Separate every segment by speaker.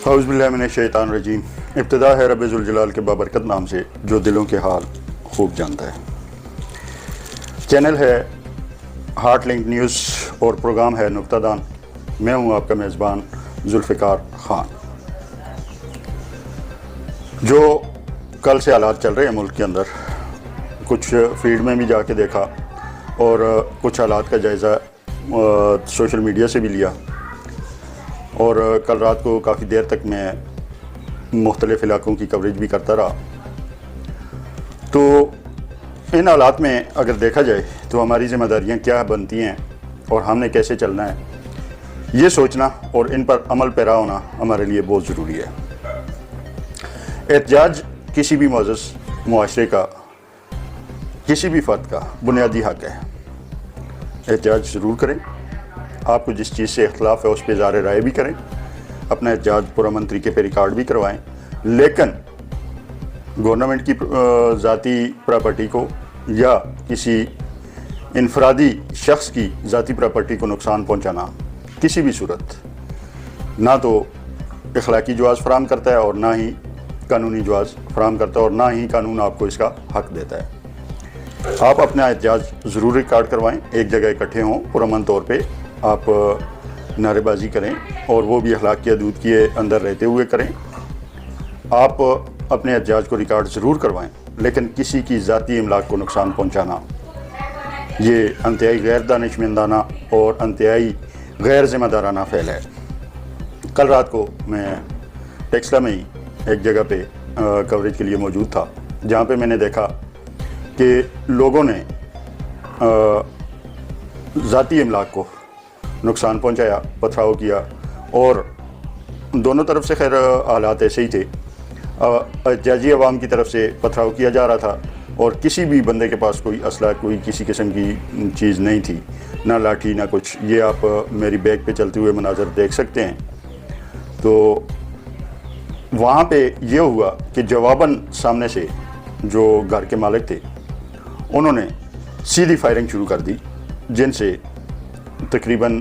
Speaker 1: اعوذ باللہ من الشیطان الرجیم۔ ابتدا ہے رب ذوالجلال کے بابرکت نام سے جو دلوں کے حال خوب جانتا ہے۔ چینل ہے ہارٹ لنک نیوز اور پروگرام ہے نکتہ دان۔ میں ہوں آپ کا میزبان ذوالفقار خان۔ جو کل سے حالات چل رہے ہیں ملک کے اندر، کچھ فیلڈ میں بھی جا کے دیکھا اور کچھ حالات کا جائزہ سوشل میڈیا سے بھی لیا، اور کل رات کو کافی دیر تک میں مختلف علاقوں کی کوریج بھی کرتا رہا۔ تو ان حالات میں اگر دیکھا جائے تو ہماری ذمہ داریاں کیا بنتی ہیں اور ہم نے کیسے چلنا ہے، یہ سوچنا اور ان پر عمل پیرا ہونا ہمارے لیے بہت ضروری ہے۔ احتجاج کسی بھی معزز معاشرے کا، کسی بھی فرد کا بنیادی حق ہے۔ احتجاج ضرور کریں، آپ کو جس چیز سے اختلاف ہے اس پہ اظہار رائے بھی کریں، اپنا احتجاج پرامن طریقے پہ ریکارڈ بھی کروائیں، لیکن گورنمنٹ کی ذاتی پراپرٹی کو یا کسی انفرادی شخص کی ذاتی پراپرٹی کو نقصان پہنچانا کسی بھی صورت نہ تو اخلاقی جواز فراہم کرتا ہے اور نہ ہی قانونی جواز فراہم کرتا ہے، اور نہ ہی قانون آپ کو اس کا حق دیتا ہے۔ آپ اپنا احتجاج ضرور ریکارڈ کروائیں، ایک جگہ اکٹھے ہوں، پرامن طور پہ آپ نعرے بازی کریں، اور وہ بھی اخلاق کی حدود کے اندر رہتے ہوئے کریں۔ آپ اپنے احتجاج کو ریکارڈ ضرور کروائیں، لیکن کسی کی ذاتی املاک کو نقصان پہنچانا یہ انتہائی غیر دانشمندانہ اور انتہائی غیر ذمہ دارانہ فعل ہے۔ کل رات کو میں ٹیکسلا میں ہی ایک جگہ پہ کوریج کے لیے موجود تھا، جہاں پہ میں نے دیکھا کہ لوگوں نے ذاتی املاک کو نقصان پہنچایا، پتھراؤ کیا، اور دونوں طرف سے خیر حالات ایسے ہی تھے۔ احتجاجی عوام کی طرف سے پتھراؤ کیا جا رہا تھا، اور کسی بھی بندے کے پاس کوئی اسلحہ، کوئی کسی قسم کی چیز نہیں تھی، نہ لاٹھی نہ کچھ۔ یہ آپ میری بیک پہ چلتے ہوئے مناظر دیکھ سکتے ہیں۔ تو وہاں پہ یہ ہوا کہ جواباً سامنے سے جو گھر کے مالک تھے انہوں نے سیدھی فائرنگ شروع کر دی، جن سے تقریباً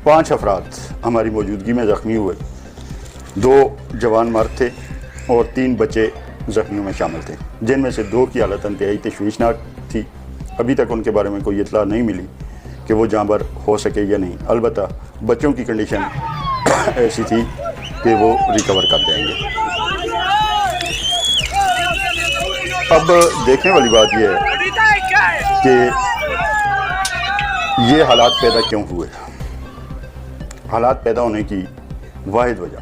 Speaker 1: 5 افراد ہماری موجودگی میں زخمی ہوئے۔ 2 جوان مرد تھے اور 3 بچے زخمیوں میں شامل تھے، جن میں سے 2 کی حالت انتہائی تشویشناک تھی۔ ابھی تک ان کے بارے میں کوئی اطلاع نہیں ملی کہ وہ جاں بحق ہو سکے یا نہیں، البتہ بچوں کی کنڈیشن ایسی تھی کہ وہ ریکور کر جائیں گے۔ اب دیکھنے والی بات یہ ہے کہ یہ حالات پیدا کیوں ہوئے۔ حالات پیدا ہونے کی واحد وجہ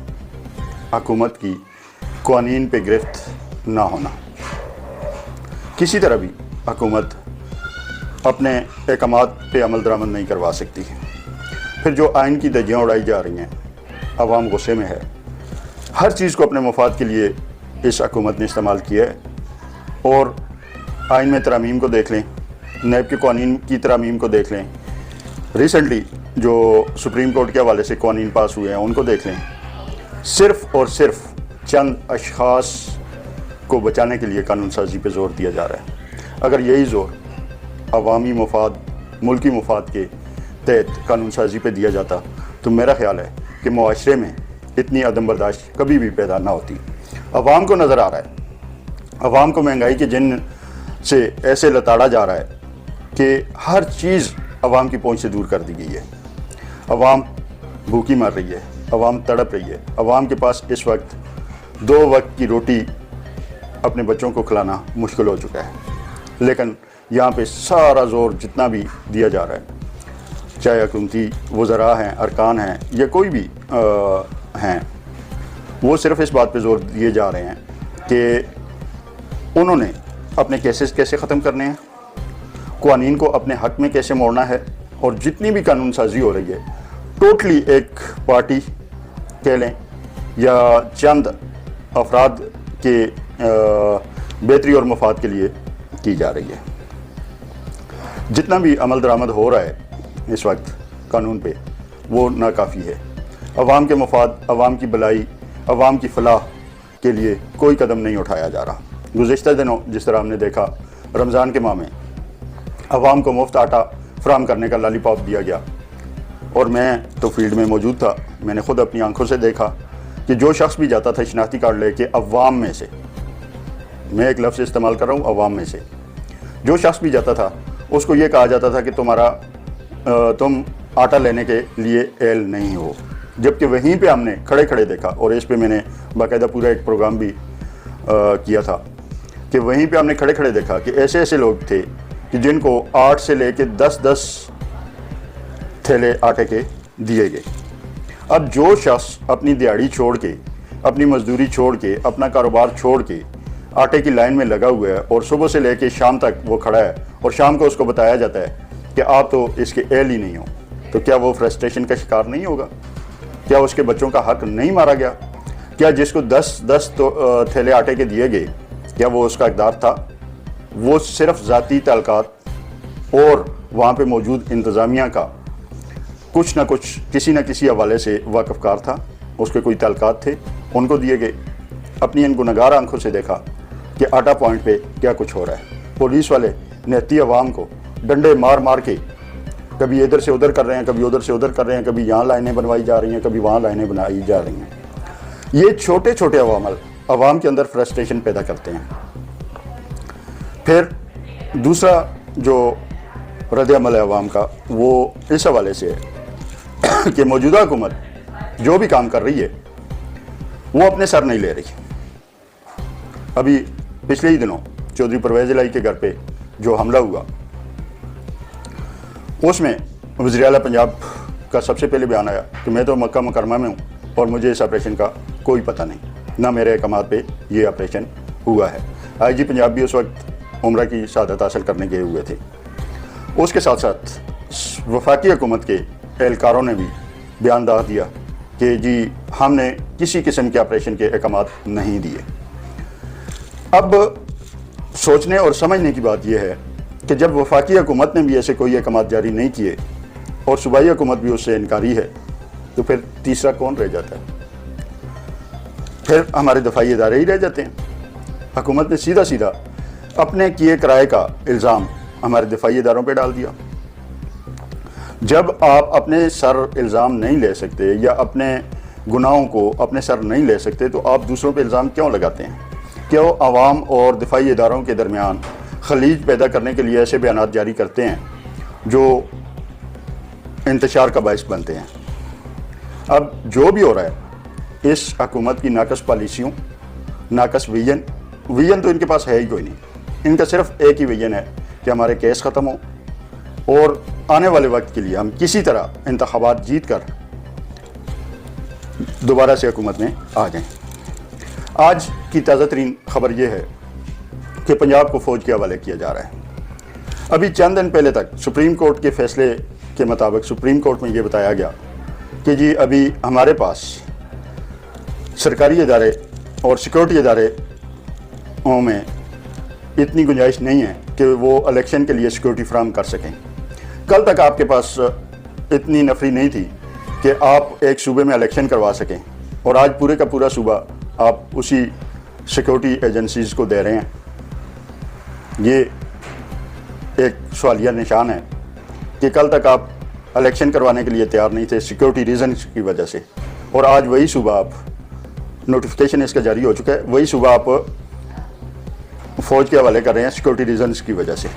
Speaker 1: حکومت کی قوانین پہ گرفت نہ ہونا۔ کسی طرح بھی حکومت اپنے احکامات پہ عمل درآمد نہیں کروا سکتی۔ پھر جو آئین کی دھجیاں اڑائی جا رہی ہیں، عوام غصے میں ہے۔ ہر چیز کو اپنے مفاد کے لیے اس حکومت نے استعمال کیا ہے، اور آئین میں ترامیم کو دیکھ لیں، نیب کے قوانین کی ترامیم کو دیکھ لیں، ریسنٹلی جو سپریم کورٹ کے حوالے سے قوانین پاس ہوئے ہیں ان کو دیکھ لیں۔ صرف اور صرف چند اشخاص کو بچانے کے لیے قانون سازی پہ زور دیا جا رہا ہے۔ اگر یہی زور عوامی مفاد، ملکی مفاد کے تحت قانون سازی پہ دیا جاتا تو میرا خیال ہے کہ معاشرے میں اتنی عدم برداشت کبھی بھی پیدا نہ ہوتی۔ عوام کو نظر آ رہا ہے، عوام کو مہنگائی کے جن سے ایسے لتاڑا جا رہا ہے کہ ہر چیز عوام کی پہنچ سے دور کر دی گئی ہے۔ عوام بھوکی مر رہی ہے، عوام تڑپ رہی ہے۔ عوام کے پاس اس وقت 2 وقت کی روٹی اپنے بچوں کو کھلانا مشکل ہو چکا ہے، لیکن یہاں پہ سارا زور جتنا بھی دیا جا رہا ہے، چاہے حکومتی وزراء ہیں، ارکان ہیں، یا کوئی بھی ہیں، وہ صرف اس بات پہ زور دیے جا رہے ہیں کہ انہوں نے اپنے کیسز کیسے ختم کرنے ہیں، قوانین کو اپنے حق میں کیسے موڑنا ہے، اور جتنی بھی قانون سازی ہو رہی ہے ٹوٹلی ایک پارٹی کہہ لیں یا چند افراد کے بہتری اور مفاد کے لیے کی جا رہی ہے۔ جتنا بھی عمل درآمد ہو رہا ہے اس وقت قانون پہ وہ ناکافی ہے۔ عوام کے مفاد، عوام کی بھلائی، عوام کی فلاح کے لیے کوئی قدم نہیں اٹھایا جا رہا۔ گزشتہ دنوں جس طرح ہم نے دیکھا، رمضان کے ماہ میں عوام کو مفت آٹا فراہم کرنے کا لالی پاپ دیا گیا، اور میں تو فیلڈ میں موجود تھا، میں نے خود اپنی آنکھوں سے دیکھا کہ جو شخص بھی جاتا تھا شناختی کارڈ لے کے عوام میں سے، میں ایک لفظ استعمال کر رہا ہوں عوام میں سے، جو شخص بھی جاتا تھا اس کو یہ کہا جاتا تھا کہ تم آٹا لینے کے لیے اہل نہیں ہو، جبکہ وہیں پہ ہم نے کھڑے کھڑے دیکھا، اور اس پہ میں نے باقاعدہ پورا ایک پروگرام بھی کیا تھا کہ وہیں پہ ہم نے کھڑے کھڑے دیکھا کہ ایسے ایسے لوگ تھے کہ جن کو 8 سے لے کے 10 تھیلے آٹے کے دیے گئے۔ اب جو شخص اپنی دیہڑی چھوڑ کے، اپنی مزدوری چھوڑ کے، اپنا کاروبار چھوڑ کے آٹے کی لائن میں لگا ہوا ہے، اور صبح سے لے کے شام تک وہ کھڑا ہے، اور شام کو اس کو بتایا جاتا ہے کہ آپ تو اس کے اہل ہی نہیں ہو، تو کیا وہ فرسٹریشن کا شکار نہیں ہوگا؟ کیا اس کے بچوں کا حق نہیں مارا گیا؟ کیا جس کو 10 تھیلے آٹے کے دیے گئے کیا وہ اس کا حقدار تھا؟ وہ صرف ذاتی تعلقات اور وہاں پہ موجود انتظامیہ کا کچھ نہ کچھ کسی نہ کسی حوالے سے واقف کار تھا، اس کے کوئی تعلقات تھے، ان کو دیے گئے۔ اپنی ان گنہگار آنکھوں سے دیکھا کہ آٹا پوائنٹ پہ کیا کچھ ہو رہا ہے۔ پولیس والے نہتی عوام کو ڈنڈے مار مار کے کبھی ادھر سے ادھر کر رہے ہیں، کبھی ادھر سے ادھر کر رہے ہیں، کبھی یہاں لائنیں بنوائی جا رہی ہیں، کبھی وہاں لائنیں بنائی جا رہی ہیں۔ یہ چھوٹے چھوٹے عوامل عوام کے اندر فرسٹریشن پیدا کرتے ہیں۔ پھر دوسرا جو رد عمل ہے عوام کا، وہ اس حوالے سے ہے کہ موجودہ حکومت جو بھی کام کر رہی ہے وہ اپنے سر نہیں لے رہی۔ ابھی پچھلے ہی دنوں چودھری پرویز الہی کے گھر پہ جو حملہ ہوا، اس میں وزیر اعلیٰ پنجاب کا سب سے پہلے بیان آیا کہ میں تو مکہ مکرمہ میں ہوں اور مجھے اس آپریشن کا کوئی پتہ نہیں، نہ میرے احکامات پہ یہ آپریشن ہوا ہے۔ آئی جی پنجاب بھی اس وقت عمرہ کی سعادت حاصل کرنے گئے ہوئے تھے۔ اس کے ساتھ ساتھ وفاقی حکومت کے اہلکاروں نے بھی بیان دیا کہ جی ہم نے کسی قسم کے آپریشن کے احکامات نہیں دیے۔ اب سوچنے اور سمجھنے کی بات یہ ہے کہ جب وفاقی حکومت نے بھی ایسے کوئی احکامات جاری نہیں کیے اور صوبائی حکومت بھی اس سے انکاری ہے، تو پھر تیسرا کون رہ جاتا ہے؟ پھر ہمارے دفاعی ادارے ہی رہ جاتے ہیں۔ حکومت نے سیدھا سیدھا اپنے کیے کرائے کا الزام ہمارے دفاعی اداروں پہ ڈال دیا۔ جب آپ اپنے سر الزام نہیں لے سکتے یا اپنے گناہوں کو اپنے سر نہیں لے سکتے تو آپ دوسروں پہ الزام کیوں لگاتے ہیں؟ کیوں عوام اور دفاعی اداروں کے درمیان خلیج پیدا کرنے کے لیے ایسے بیانات جاری کرتے ہیں جو انتشار کا باعث بنتے ہیں؟ اب جو بھی ہو رہا ہے اس حکومت کی ناقص پالیسیوں، ناقص ویژن تو ان کے پاس ہے ہی کوئی نہیں۔ ان کا صرف ایک ہی ویژن ہے کہ ہمارے کیس ختم ہوں اور آنے والے وقت کے لیے ہم کسی طرح انتخابات جیت کر دوبارہ سے حکومت میں آ جائیں۔ آج کی تازہ ترین خبر یہ ہے کہ پنجاب کو فوج کے حوالے کیا جا رہا ہے۔ ابھی چند دن پہلے تک سپریم کورٹ کے فیصلے کے مطابق سپریم کورٹ میں یہ بتایا گیا کہ جی ابھی ہمارے پاس سرکاری ادارے اور سیکورٹی ادارے میں اتنی گنجائش نہیں ہے کہ وہ الیکشن کے لیے سیکورٹی فراہم کر سکیں۔ کل تک آپ کے پاس اتنی نفری نہیں تھی کہ آپ ایک صوبے میں الیکشن کروا سکیں، اور آج پورے کا پورا صوبہ آپ اسی سیکورٹی ایجنسیز کو دے رہے ہیں۔ یہ ایک سوالیہ نشان ہے کہ کل تک آپ الیکشن کروانے کے لیے تیار نہیں تھے سیکورٹی ریزنز کی وجہ سے، اور آج وہی صوبہ آپ نوٹیفیکیشن اس کا جاری ہو چکا ہے، وہی صوبہ آپ فوج کے حوالے کر رہے ہیں سیکورٹی ریزنز کی وجہ سے۔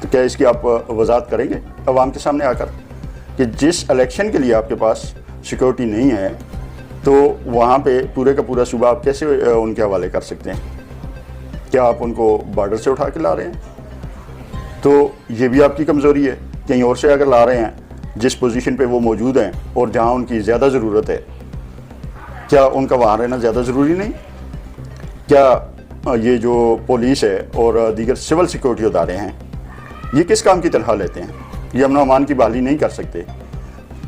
Speaker 1: تو کیا اس کی آپ وضاحت کریں گے عوام کے سامنے آ کر کہ جس الیکشن کے لیے آپ کے پاس سیکورٹی نہیں ہے تو وہاں پہ پورے کا پورا صوبہ آپ کیسے ان کے حوالے کر سکتے ہیں؟ کیا آپ ان کو بارڈر سے اٹھا کے لا رہے ہیں؟ تو یہ بھی آپ کی کمزوری ہے۔ کہیں اور سے اگر لا رہے ہیں جس پوزیشن پہ وہ موجود ہیں اور جہاں ان کی زیادہ ضرورت ہے، کیا ان کا وہاں رہنا زیادہ ضروری نہیں؟ کیا یہ جو پولیس ہے اور دیگر سول سیکورٹی ادارے ہیں یہ کس کام کی تنخواہ لیتے ہیں؟ یہ امن و امان کی بحالی نہیں کر سکتے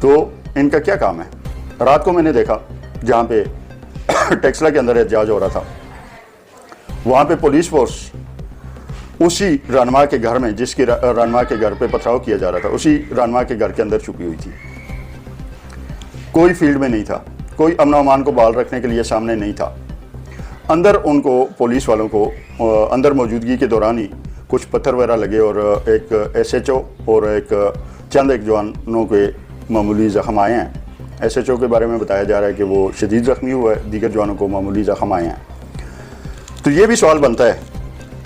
Speaker 1: تو ان کا کیا کام ہے؟ رات کو میں نے دیکھا جہاں پہ ٹیکسلا کے اندر احتجاج ہو رہا تھا، وہاں پہ پولیس فورس اسی رہنما کے گھر میں، جس کی رہنما کے گھر پہ پتھراؤ کیا جا رہا تھا، اسی رہنما کے گھر کے اندر چھپی ہوئی تھی۔ کوئی فیلڈ میں نہیں تھا، کوئی امن و امان کو بحال رکھنے کے لیے سامنے نہیں تھا۔ اندر ان کو پولیس والوں کو اندر موجودگی کے دوران ہی کچھ پتھر وغیرہ لگے اور ایک ایس ایچ او اور ایک جوانوں کے معمولی زخم آئے ہیں، SHO کے بارے میں بتایا جا رہا ہے کہ وہ شدید زخمی ہوا ہے، دیگر جوانوں کو معمولی زخم آئے ہیں. تو یہ بھی سوال بنتا ہے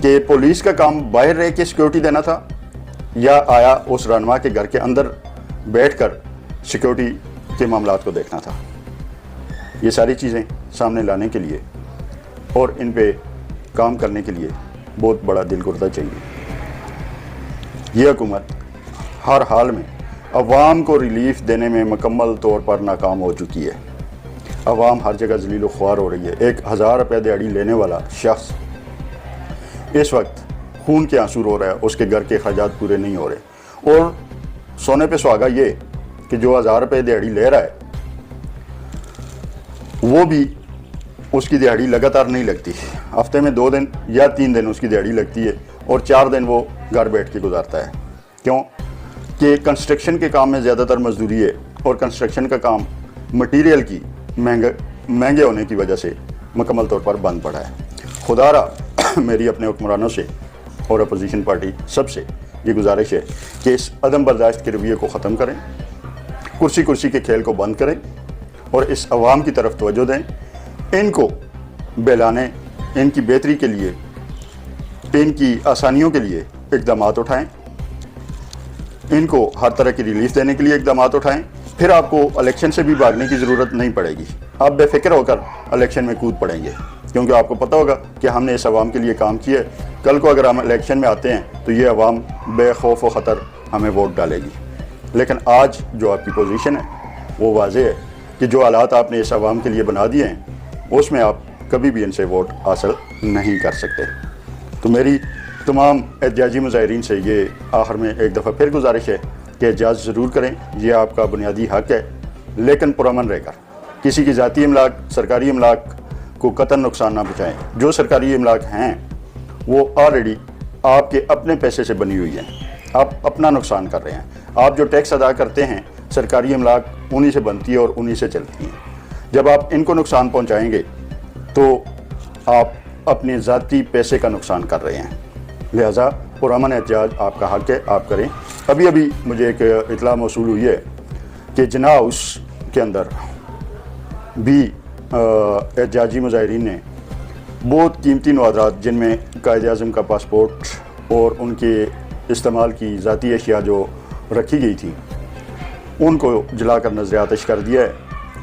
Speaker 1: کہ پولیس کا کام باہر رہ کے سیکیورٹی دینا تھا یا آیا اس رہنما کے گھر کے اندر بیٹھ کر سیکیورٹی کے معاملات کو دیکھنا تھا. یہ ساری چیزیں سامنے لانے کے لیے اور ان پہ کام کرنے کے لیے بہت بڑا دل گردہ چاہیے. یہ حکومت ہر حال میں عوام کو ریلیف دینے میں مکمل طور پر ناکام ہو چکی ہے. عوام ہر جگہ ذلیل و خوار ہو رہی ہے. 1000 روپے دیہڑی لینے والا شخص اس وقت خون کے آنسو رو رہا ہے، اس کے گھر کے اخراجات پورے نہیں ہو رہے. اور سونے پہ سہاگا یہ کہ جو 1000 روپے دیہڑی لے رہا ہے وہ بھی اس کی دیہڑی لگاتار نہیں لگتی. ہفتے میں 2 دن یا 3 دن اس کی دیہڑی لگتی ہے اور 4 دن وہ گھر بیٹھ کے گزارتا ہے. کیوں کہ کنسٹرکشن کے کام میں زیادہ تر مزدوری ہے اور کنسٹرکشن کا کام مٹیریل کی مہنگے ہونے کی وجہ سے مکمل طور پر بند پڑا ہے. خدا را میری اپنے حکمرانوں سے اور اپوزیشن پارٹی سب سے یہ گزارش ہے کہ اس عدم برداشت کے رویے کو ختم کریں، کرسی کے کھیل کو بند کریں اور اس عوام کی طرف توجہ دیں. ان کو بہلانے، ان کی بہتری کے لیے، ان کی آسانیوں کے لیے اقدامات اٹھائیں، ان کو ہر طرح کی ریلیف دینے کے لیے اقدامات اٹھائیں. پھر آپ کو الیکشن سے بھی بھاگنے کی ضرورت نہیں پڑے گی. آپ بے فکر ہو کر الیکشن میں کود پڑیں گے کیونکہ آپ کو پتہ ہوگا کہ ہم نے اس عوام کے لیے کام کیا ہے. کل کو اگر ہم الیکشن میں آتے ہیں تو یہ عوام بے خوف و خطر ہمیں ووٹ ڈالے گی. لیکن آج جو آپ کی پوزیشن ہے وہ واضح ہے کہ جو حالات آپ نے اس عوام کے لیے بنا دیے ہیں اس میں آپ کبھی بھی ان سے ووٹ حاصل نہیں کر سکتے. تو میری تمام احتجاجی مظاہرین سے یہ آخر میں ایک دفعہ پھر گزارش ہے کہ احتجاج ضرور کریں، یہ آپ کا بنیادی حق ہے، لیکن پرامن رہ کر. کسی کی ذاتی املاک، سرکاری املاک کو قطعاً نقصان نہ پہنچائیں. جو سرکاری املاک ہیں وہ آلریڈی آپ کے اپنے پیسے سے بنی ہوئی ہیں، آپ اپنا نقصان کر رہے ہیں. آپ جو ٹیکس ادا کرتے ہیں سرکاری املاک انہی سے بنتی ہے اور انہی سے چلتی ہیں. جب آپ ان کو نقصان پہنچائیں گے تو آپ اپنے ذاتی پیسے کا نقصان کر رہے ہیں. لہذا پرامن احتجاج آپ کا حق ہے، آپ کریں. ابھی مجھے ایک اطلاع موصول ہوئی ہے کہ جناح ہاؤس کے اندر بھی احتجاجی مظاہرین نے بہت قیمتی نوادرات جن میں قائد اعظم کا پاسپورٹ اور ان کے استعمال کی ذاتی اشیاء جو رکھی گئی تھی ان کو جلا کر نظر آتش کر دیا ہے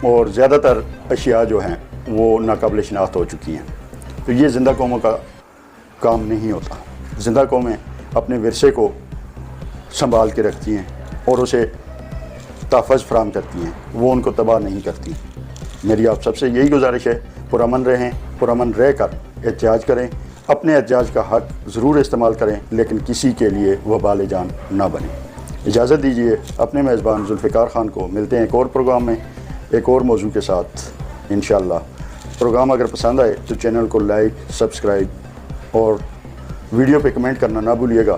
Speaker 1: اور زیادہ تر اشیاء جو ہیں وہ ناقابل شناخت ہو چکی ہیں. تو یہ زندہ قوموں کا کام نہیں ہوتا. زندہ قومیں اپنے ورثے کو سنبھال کے رکھتی ہیں اور اسے تحفظ فراہم کرتی ہیں، وہ ان کو تباہ نہیں کرتی. میری آپ سب سے یہی گزارش ہے، پرامن رہیں، پرامن رہ کر احتجاج کریں. اپنے احتجاج کا حق ضرور استعمال کریں لیکن کسی کے لیے وبال جان نہ بنیں. اجازت دیجیے اپنے میزبان ذوالفقار خان کو. ملتے ہیں ایک اور پروگرام میں ایک اور موضوع کے ساتھ انشاءاللہ. پروگرام اگر پسند آئے تو چینل کو لائک، سبسکرائب اور ویڈیو پہ کمنٹ کرنا نہ بھولیے گا.